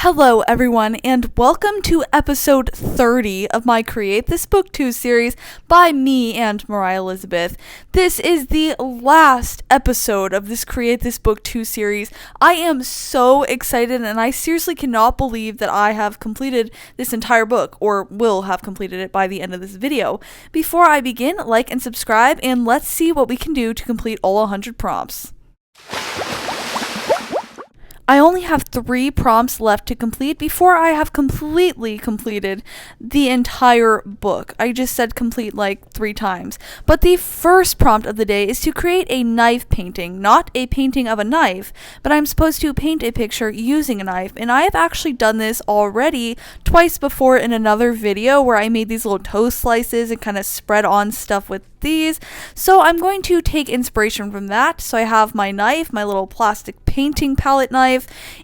Hello everyone, and welcome to episode 30 of my Create This Book 2 series by me and Moriah Elizabeth. This is the last episode of this Create This Book 2 series. I am so excited, and I seriously cannot believe that I have completed this entire book, or will have completed it by the end of this video. Before I begin, like and subscribe, and let's see what we can do to complete all 100 prompts. I only have 3 prompts left to complete before I have completely completed the entire book. I just said complete like 3 times. But the first prompt of the day is to create a knife painting, not a painting of a knife, but I'm supposed to paint a picture using a knife. And I have actually done this already twice before in another video where I made these little toast slices and kind of spread on stuff with these. So I'm going to take inspiration from that. So I have my knife, my little plastic painting palette knife,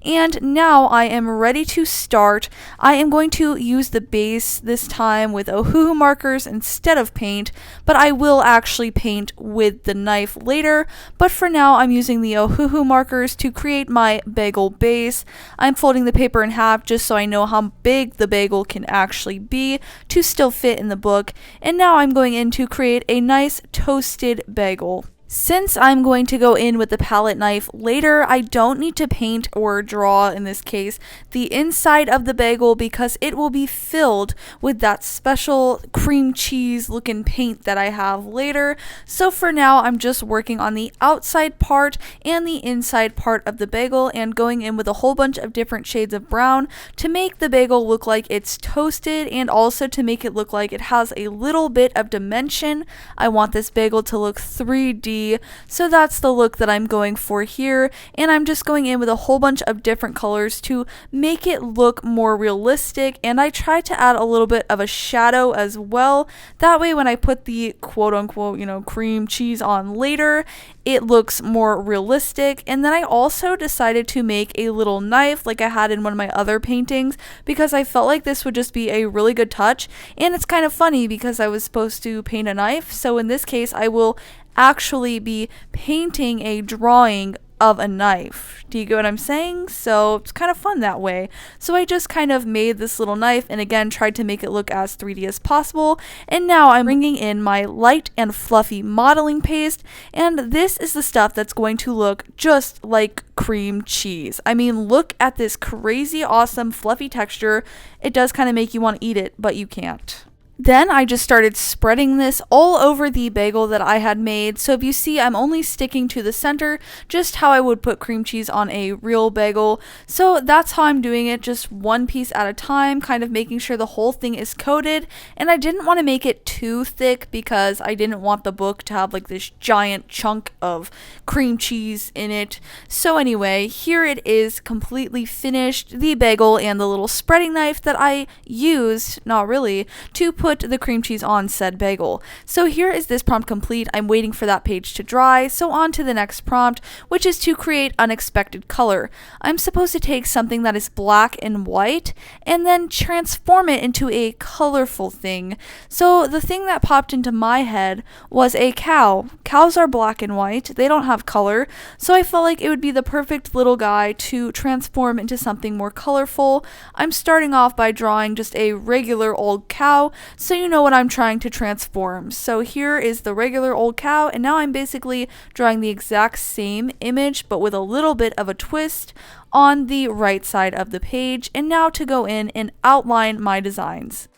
and now I am ready to start. I am going to use the base this time with Ohuhu markers instead of paint, but I will actually paint with the knife later. But for now, I'm using the Ohuhu markers to create my bagel base. I'm folding the paper in half just so I know how big the bagel can actually be to still fit in the book. And now I'm going in to create a nice toasted bagel. Since I'm going to go in with the palette knife later, I don't need to paint or draw, in this case, the inside of the bagel because it will be filled with that special cream cheese looking paint that I have later. So for now, I'm just working on the outside part and the inside part of the bagel and going in with a whole bunch of different shades of brown to make the bagel look like it's toasted and also to make it look like it has a little bit of dimension. I want this bagel to look 3D. So that's the look that I'm going for here, and I'm just going in with a whole bunch of different colors to make it look more realistic, and I try to add a little bit of a shadow as well. That way when I put the quote-unquote, cream cheese on later, it looks more realistic. And then I also decided to make a little knife like I had in one of my other paintings because I felt like this would just be a really good touch, and it's kind of funny because I was supposed to paint a knife, so in this case I will actually be painting a drawing of a knife. Do you get what I'm saying? So it's kind of fun that way. So I just kind of made this little knife and again tried to make it look as 3D as possible. And now I'm bringing in my light and fluffy modeling paste, and this is the stuff that's going to look just like cream cheese. I mean, look at this crazy awesome fluffy texture. It does kind of make you want to eat it, but you can't. Then I just started spreading this all over the bagel that I had made. So if you see, I'm only sticking to the center, just how I would put cream cheese on a real bagel. So that's how I'm doing it, just one piece at a time, kind of making sure the whole thing is coated. And I didn't want to make it too thick because I didn't want the book to have like this giant chunk of cream cheese in it. So anyway, here it is completely finished, the bagel and the little spreading knife that I used, not really, to put the cream cheese on said bagel. So here is this prompt complete. I'm waiting for that page to dry. So on to the next prompt, which is to create unexpected color. I'm supposed to take something that is black and white and then transform it into a colorful thing. So the thing that popped into my head was a cow. Cows are black and white. They don't have color. So I felt like it would be the perfect little guy to transform into something more colorful. I'm starting off by drawing just a regular old cow, so you know what I'm trying to transform. So here is the regular old cow, and now I'm basically drawing the exact same image but with a little bit of a twist on the right side of the page. And now to go in and outline my designs.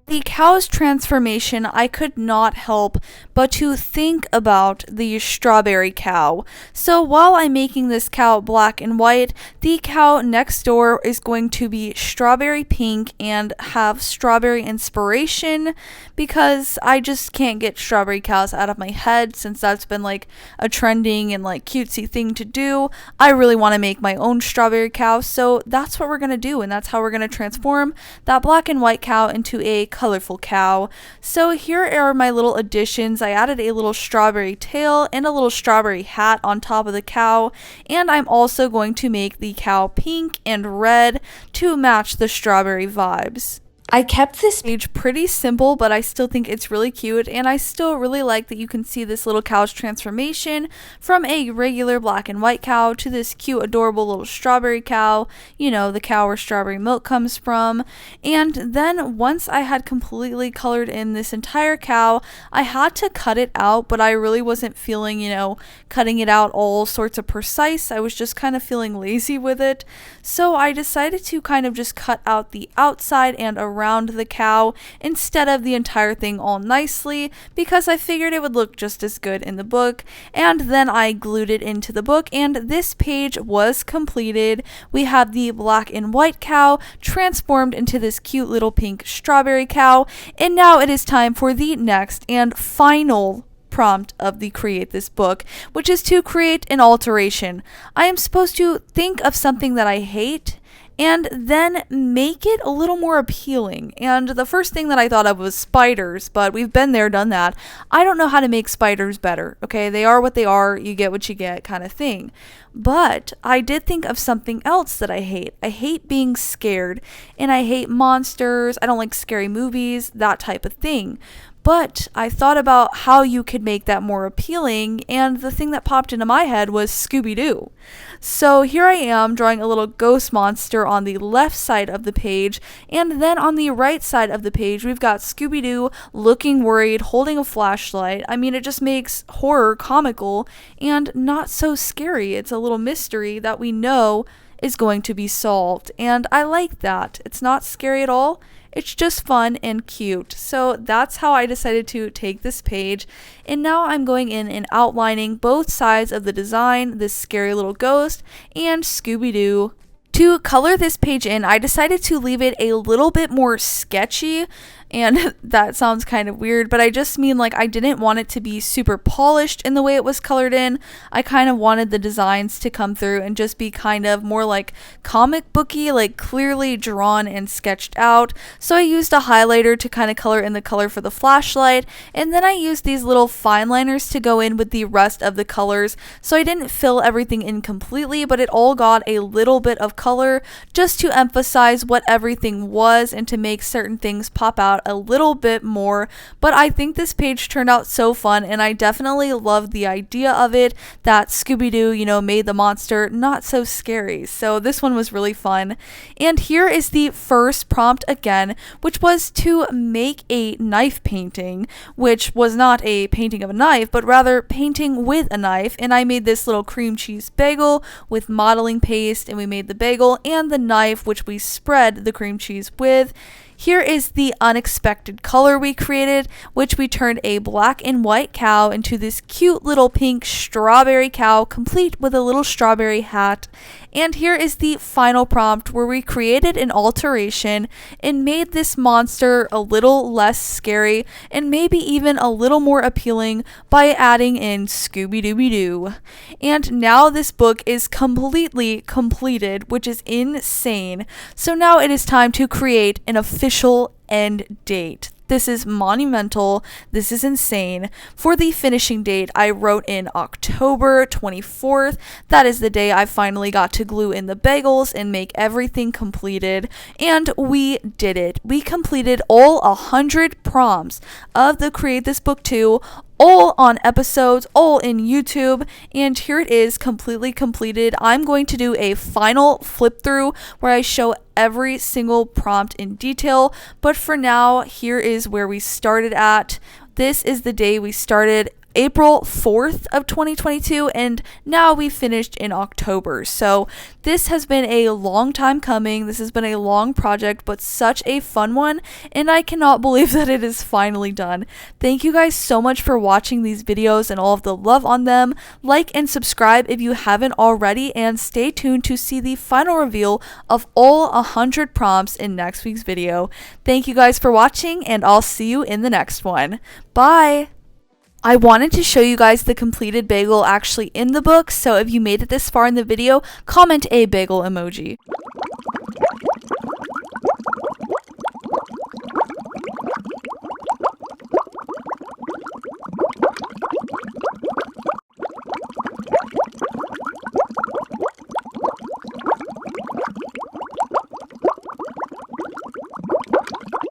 The cow's transformation, I could not help but to think about the strawberry cow. So while I'm making this cow black and white, the cow next door is going to be strawberry pink and have strawberry inspiration because I just can't get strawberry cows out of my head since that's been like a trending and like cutesy thing to do. I really want to make my own strawberry cow, so that's what we're going to do, and that's how we're going to transform that black and white cow into a colorful cow. So here are my little additions. I added a little strawberry tail and a little strawberry hat on top of the cow, and I'm also going to make the cow pink and red to match the strawberry vibes. I kept this page pretty simple, but I still think it's really cute, and I still really like that you can see this little cow's transformation from a regular black and white cow to this cute, adorable little strawberry cow, you know, the cow where strawberry milk comes from. And then once I had completely colored in this entire cow, I had to cut it out, but I really wasn't feeling, you know, cutting it out all sorts of precise. I was just kind of feeling lazy with it. So I decided to kind of just cut out the outside and around the cow instead of the entire thing all nicely, because I figured it would look just as good in the book. And then I glued it into the book, and this page was completed. We have the black and white cow transformed into this cute little pink strawberry cow, and now it is time for the next and final prompt of the create this book, which is to create an alteration. I am supposed to think of something that I hate and then make it a little more appealing. And the first thing that I thought of was spiders, but we've been there, done that. I don't know how to make spiders better, okay? They are what they are, you get what you get kind of thing. But I did think of something else that I hate. I hate being scared, and I hate monsters. I don't like scary movies, that type of thing. But I thought about how you could make that more appealing, and the thing that popped into my head was Scooby-Doo. So here I am drawing a little ghost monster on the left side of the page, and then on the right side of the page we've got Scooby-Doo looking worried, holding a flashlight. I mean, it just makes horror comical and not so scary. It's a little mystery that we know is going to be solved, and I like that. It's not scary at all. It's just fun and cute. So that's how I decided to take this page. And now I'm going in and outlining both sides of the design, this scary little ghost and Scooby-Doo. To color this page in, I decided to leave it a little bit more sketchy, and that sounds kind of weird, but I just mean like I didn't want it to be super polished in the way it was colored in. I kind of wanted the designs to come through and just be kind of more like comic booky, like clearly drawn and sketched out. So I used a highlighter to kind of color in the color for the flashlight, and then I used these little fine liners to go in with the rest of the colors. So I didn't fill everything in completely, but it all got a little bit of color just to emphasize what everything was and to make certain things pop out a little bit more. But I think this page turned out so fun, and I definitely loved the idea of it, that Scooby-Doo, you know, made the monster not so scary. So this one was really fun. And here is the first prompt again, which was to make a knife painting, which was not a painting of a knife, but rather painting with a knife. And I made this little cream cheese bagel with modeling paste, and we made the bagel and the knife, which we spread the cream cheese with. Here is the unexpected color we created, which we turned a black and white cow into this cute little pink strawberry cow, complete with a little strawberry hat. And here is the final prompt, where we created an alteration and made this monster a little less scary and maybe even a little more appealing by adding in Scooby-Dooby-Doo. And now this book is completely completed, which is insane. So now it is time to create an official end date. This is monumental. This is insane. For the finishing date, I wrote in October 24th. That is the day I finally got to glue in the bagels and make everything completed. And we did it. We completed all 100 prompts of the Create This Book 2, all on episodes, all in YouTube, and here it is completely completed. I'm going to do a final flip through where I show every single prompt in detail, but for now, here is where we started at. This is the day we started, April 4th of 2022, and now we finished in October. So this has been a long time coming. This has been a long project, but such a fun one, and I cannot believe that it is finally done. Thank you guys so much for watching these videos and all of the love on them. Like and subscribe if you haven't already, and stay tuned to see the final reveal of all 100 prompts in next week's video. Thank you guys for watching, and I'll see you in the next one. Bye! I wanted to show you guys the completed bagel actually in the book, so if you made it this far in the video, comment a bagel emoji.